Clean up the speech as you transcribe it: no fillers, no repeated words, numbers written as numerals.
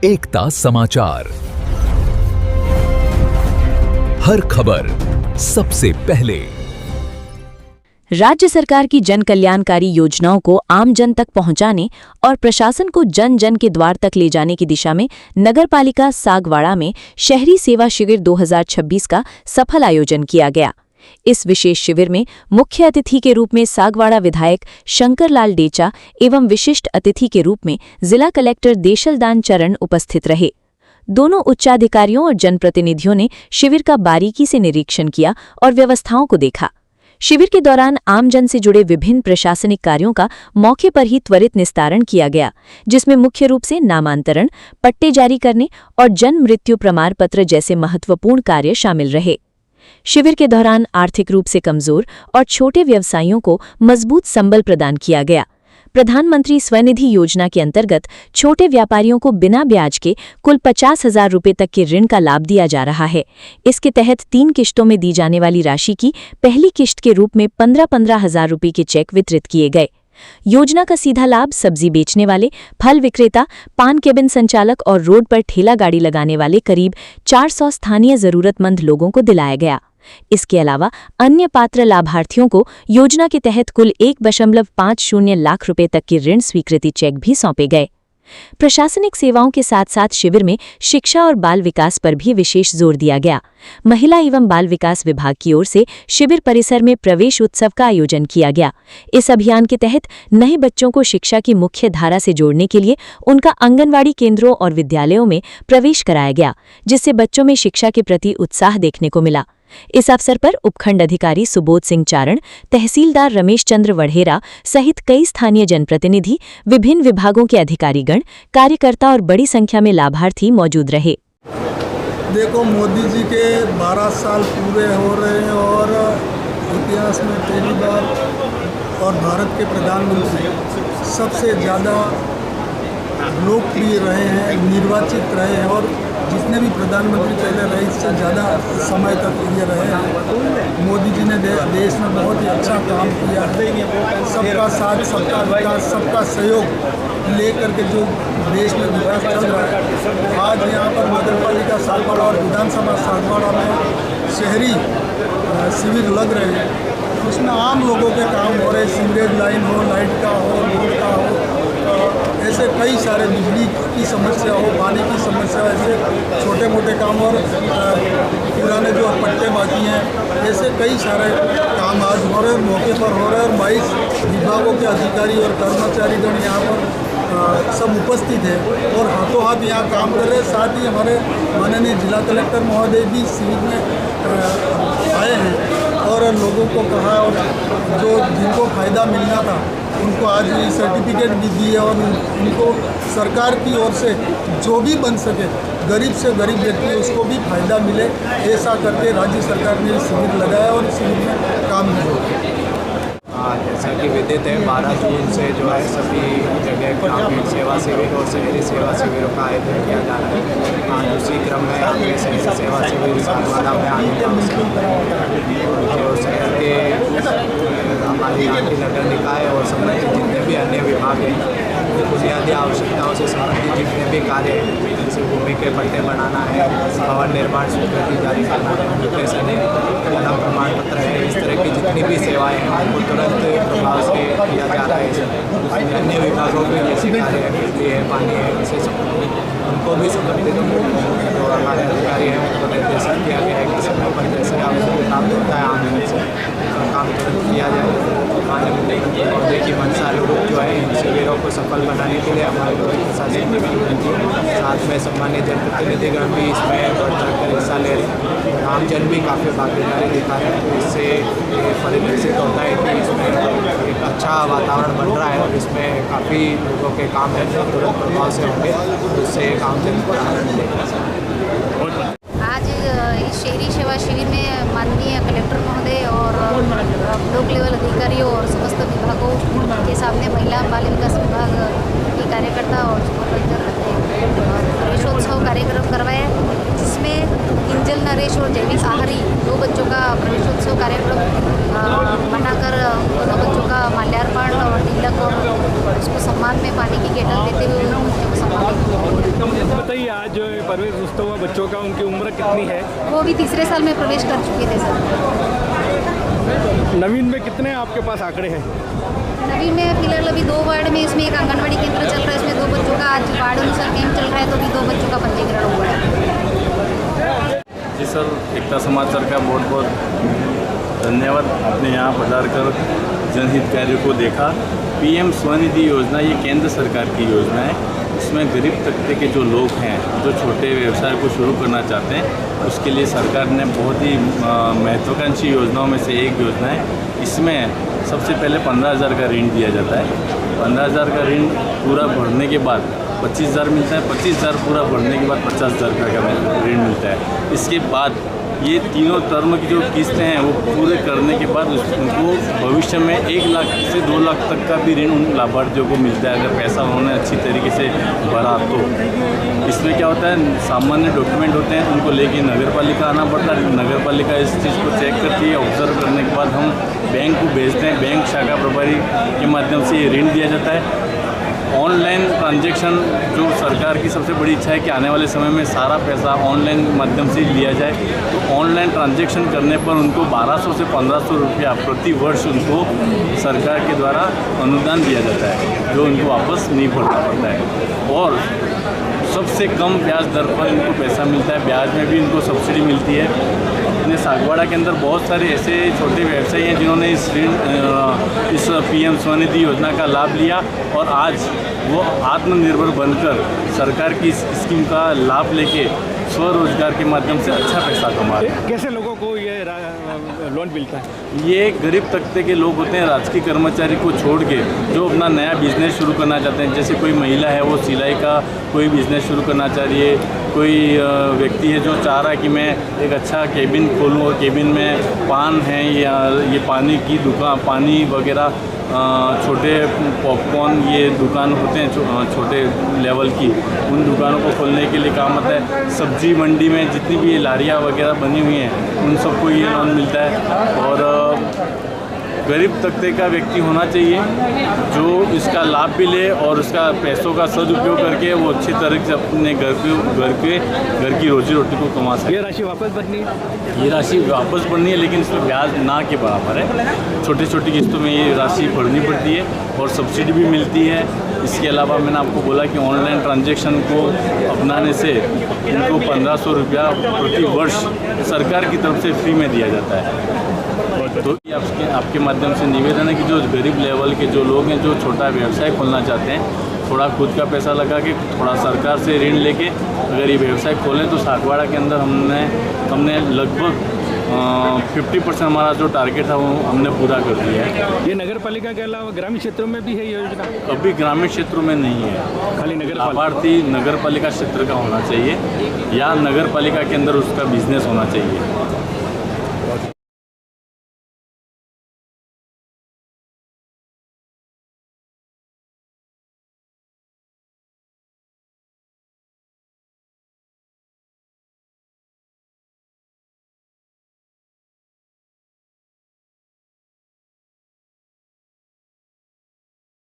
एकता समाचार, हर खबर सबसे पहले। राज्य सरकार की जन कल्याणकारी योजनाओं को आम जन तक पहुंचाने और प्रशासन को जन जन के द्वार तक ले जाने की दिशा में नगरपालिका सागवाड़ा में शहरी सेवा शिविर 2026 का सफल आयोजन किया गया। इस विशेष शिविर में मुख्य अतिथि के रूप में सागवाड़ा विधायक शंकरलाल डेचा एवं विशिष्ट अतिथि के रूप में जिला कलेक्टर देशलदान चरण उपस्थित रहे। दोनों उच्चाधिकारियों और जनप्रतिनिधियों ने शिविर का बारीकी से निरीक्षण किया और व्यवस्थाओं को देखा। शिविर के दौरान आमजन से जुड़े विभिन्न प्रशासनिक कार्यों का मौके पर ही त्वरित निस्तारण किया गया, जिसमें मुख्य रूप से नामांतरण, पट्टे जारी करने और जन्म मृत्यु प्रमाण पत्र जैसे महत्वपूर्ण कार्य शामिल रहे। शिविर के दौरान आर्थिक रूप से कमजोर और छोटे व्यवसायियों को मजबूत संबल प्रदान किया गया। प्रधानमंत्री स्वनिधि योजना के अंतर्गत छोटे व्यापारियों को बिना ब्याज के कुल 50,000 रुपये तक के ऋण का लाभ दिया जा रहा है। इसके तहत 3 किश्तों में दी जाने वाली राशि की पहली किश्त के रूप में 15,000 रुपये के चेक वितरित किए गए। योजना का सीधा लाभ सब्जी बेचने वाले, फल विक्रेता, पान केबिन संचालक और रोड पर ठेला गाड़ी लगाने वाले करीब 400 स्थानीय जरूरतमंद लोगों को दिलाया गया। इसके अलावा अन्य पात्र लाभार्थियों को योजना के तहत कुल 1.50 लाख रुपए तक के ऋण स्वीकृति चेक भी सौंपे गए। प्रशासनिक सेवाओं के साथ साथ शिविर में शिक्षा और बाल विकास पर भी विशेष जोर दिया गया। महिला एवं बाल विकास विभाग की ओर से शिविर परिसर में प्रवेश उत्सव का आयोजन किया गया। इस अभियान के तहत नए बच्चों को शिक्षा की मुख्य धारा से जोड़ने के लिए उनका आंगनवाड़ी केंद्रों और विद्यालयों में प्रवेश कराया गया, जिससे बच्चों में शिक्षा के प्रति उत्साह देखने को मिला। इस अवसर पर उपखंड अधिकारी सुबोध सिंह चारण, तहसीलदार रमेश चंद्र वढ़ेरा सहित कई स्थानीय जनप्रतिनिधि, विभिन्न विभागों के अधिकारीगण, कार्यकर्ता और बड़ी संख्या में लाभार्थी मौजूद रहे। देखो, मोदी जी के 12 साल पूरे हो रहे हैं और इतिहास में पहली बार और भारत के प्रधानमंत्री सबसे ज़्यादा लोकप्रिय रहे हैं, निर्वाचित रहे हैं और जितने भी प्रधानमंत्री पहले रहे इससे ज़्यादा समय तक ये रहे हैं। मोदी जी ने देश में बहुत ही अच्छा काम किया है। सबका साथ, सबका विकास, सबका सहयोग लेकर के जो देश में विकास चल रहा है। आज यहाँ पर नगरपालिका सागवाड़ा और विधानसभा सागवाड़ा में शहरी शिविर लग रहे हैं। उसमें आम लोगों के काम हो रहे, सीवरेज लाइन हो, लाइट का हो, रोड का हो, ऐसे कई सारे, बिजली की समस्या हो, पानी की समस्या, ऐसे छोटे मोटे काम और पुराने जो पट्टे बाकी हैं, ऐसे कई सारे काम आज हो रहे, मौके पर हो रहे हैं। और 22 विभागों के अधिकारी और कर्मचारीगण यहाँ पर सब उपस्थित है और हाथों हाथ यहाँ काम कर रहे हैं। साथ ही हमारे माननीय जिला कलेक्टर महोदय भी शिविर में आए हैं और लोगों को कहा और जो जिनको फ़ायदा मिलना था उनको आज ये सर्टिफिकेट भी दिए और उनको सरकार की ओर से जो भी बन सके, गरीब से गरीब व्यक्ति उसको भी फ़ायदा मिले, ऐसा करके राज्य सरकार ने शिविर लगाया और शिविर में काम किया। जैसा कि विदित है, 12 जून से जो है सभी जगह ग्रामीण सेवा शिविर और शहरी सेवा शिविरों का आयोजन किया जा रहा है। आज उसी क्रम में आपके शहरी सेवा शिविर सागवाड़ा में आने का जो शहर के हमारी आंटी नगर निकाय और संबंधित जितने भी अन्य विभाग हैं, बुनियादी आवश्यकताओं से संबंधित जितने भी कार्य हैं, जैसे भूमि के पट्टे बनाना है, भवन निर्माण स्वीकृति जारी करना है, म्यूटेशन है, जन्म प्रमाण पत्र है, इस तरह की जितनी भी सेवाएं हैं उनको तुरंत प्रभाव से किया जा रहा है। अन्य विभागों के जैसे कार्य है, बिजली है, पानी है, विशेष उनको भी संबंधित जो हमारे अधिकारी हैं उनको निर्देशन किया गया है कि समय पर जैसे आवश्यक काम होता है आम लोगों से काम तुरंत किया जाए। माननीय मुख्यमंत्री महोदय की मंशा अनुरूप जो है इन शिविरों को सफल बनाने के लिए हमारे प्रशासन की भी साथ में सम्मान्य जनप्रतिनिधिगण भी इसमें बढ़ चढ़ कर हिस्सा ले रहे हैं। आमजन भी काफ़ी भागीदारी दिखा रहे हैं, तो इससे ये परिलक्षित होता है कि इसमें एक अच्छा वातावरण बन रहा है और इसमें काफ़ी लोगों के काम है जो तुरंत प्रभाव से होंगे, उससे आमजन को राहत मिलेगी। आज इस शहरी सेवा शिविर में माननीय कलेक्टर महोदय और ब्लॉक लेवल अधिकारियों और समस्त विभागों के सामने महिला बाल विकास विभाग के कार्यकर्ता और प्रवेशोत्सव कार्यक्रम करवाया, जिसमें किंजल नरेश और जैविक आहारी 2 बच्चों का प्रवेशोत्सव कार्यक्रम बनाकर दोनों बच्चों का माल्यार्पण और तिलक और उसको सम्मान में पानी की केटल देते हुए बच्चों को सम्मानित किया। आज जो प्रवेश उत्सव हुआ बच्चों का, उनकी उम्र कितनी है? वो भी तीसरे साल में प्रवेश कर चुके थे सर। नवीन में कितने आपके पास आंकड़े हैं? नवीन में फिलहाल अभी 2 वार्ड में, इसमें एक आंगनबाड़ी केंद्र चल रहा है, इसमें 2 बच्चों का आज वार्ड अनुसार कैंप चल रहा है, तो भी 2 बच्चों का पंजीकरण हुआ है। जी सर, एकता समाचार का बहुत बहुत धन्यवाद। आपने यहाँ पधार कर जनहित कार्यों को देखा। PM स्वनिधि योजना ये केंद्र सरकार की योजना है। इसमें गरीब तबके के जो लोग हैं, जो छोटे व्यवसाय को शुरू करना चाहते हैं, उसके लिए सरकार ने बहुत ही महत्वाकांक्षी योजनाओं में से एक योजना है। इसमें सबसे पहले 15,000 का ऋण दिया जाता है। 15,000 का ऋण पूरा भरने के बाद 25,000 मिलता है। 25,000 पूरा भरने के बाद 50,000 का ऋण मिलता है। इसके बाद ये तीनों टर्म की जो किस्तें हैं वो पूरे करने के बाद उनको भविष्य में 1 लाख से 2 लाख तक का भी ऋण उन लाभार्थियों को मिलता है, अगर पैसा उन्होंने अच्छी तरीके से भरा तो। इसमें क्या होता है, सामान्य डॉक्यूमेंट होते हैं, उनको लेके नगर पालिका आना पड़ता है। नगर पालिका इस चीज़ को चेक करती है। ऑब्जर्व करने के बाद हम बैंक को भेजते हैं। बैंक शाखा प्रभारी के माध्यम से ये ऋण दिया जाता है। ऑनलाइन ट्रांजैक्शन, जो सरकार की सबसे बड़ी इच्छा है कि आने वाले समय में सारा पैसा ऑनलाइन माध्यम से लिया जाए, तो ऑनलाइन ट्रांजैक्शन करने पर उनको 1200 से 1500 रुपया प्रति वर्ष उनको सरकार के द्वारा अनुदान दिया जाता है, जो उनको वापस नहीं भरना पड़ता है। और सबसे कम ब्याज दर पर इनको पैसा मिलता है। ब्याज में भी इनको सब्सिडी मिलती है। अपने सागवाड़ा के अंदर बहुत सारे ऐसे छोटे व्यवसायी हैं जिन्होंने इस PM स्वनिधि योजना का लाभ लिया और आज वो आत्मनिर्भर बनकर सरकार की इस स्कीम का लाभ लेके स्वरोजगार के माध्यम से अच्छा पैसा कमा रहे हैं। कैसे लोगों को ये लोन मिलता है? ये गरीब तबके के लोग होते हैं, राजकीय कर्मचारी को छोड़ के, जो अपना नया बिजनेस शुरू करना चाहते हैं। जैसे कोई महिला है, वो सिलाई का कोई बिजनेस शुरू करना चाह रही है। कोई व्यक्ति है जो चाह रहा है कि मैं एक अच्छा केबिन खोलूँ और केबिन में पान है या ये पानी की दुकान, पानी वगैरह, छोटे पॉपकॉर्न, ये दुकान होते हैं छोटे लेवल की, उन दुकानों को खोलने के लिए काम आता है। सब्जी मंडी में जितनी भी लारियाँ वगैरह बनी हुई हैं, उन सबको ये लोन मिलता है। और गरीब तबके का व्यक्ति होना चाहिए जो इसका लाभ भी ले और उसका पैसों का सदुपयोग करके वो अच्छी तरह से अपने घर की रोजी रोटी को कमा सके। ये राशि वापस भरनी है? ये राशि वापस भरनी है, लेकिन इसमें ब्याज ना के बराबर है। छोटी छोटी किस्तों में ये राशि भरनी पड़ती है और सब्सिडी भी मिलती है। इसके अलावा मैंने आपको बोला कि ऑनलाइन ट्रांजैक्शन को अपनाने से इनको 1500 रुपया प्रति वर्ष सरकार की तरफ से फ्री में दिया जाता है। तो आपके माध्यम से निवेदन है कि जो गरीब लेवल के जो लोग हैं, जो छोटा व्यवसाय खोलना चाहते हैं, थोड़ा खुद का पैसा लगा के, थोड़ा सरकार से ऋण लेके अगर ये व्यवसाय खोलें तो सागवाड़ा के अंदर हमने लगभग 50% हमारा जो टारगेट है वो हमने पूरा कर दिया है। ये नगर पालिका के अलावा ग्रामीण क्षेत्रों में भी है ये योजना? अभी ग्रामीण क्षेत्रों में नहीं है, खाली नगर लाभार्थी नगर पालिका क्षेत्र का होना चाहिए या नगर पालिका के अंदर उसका बिजनेस होना चाहिए।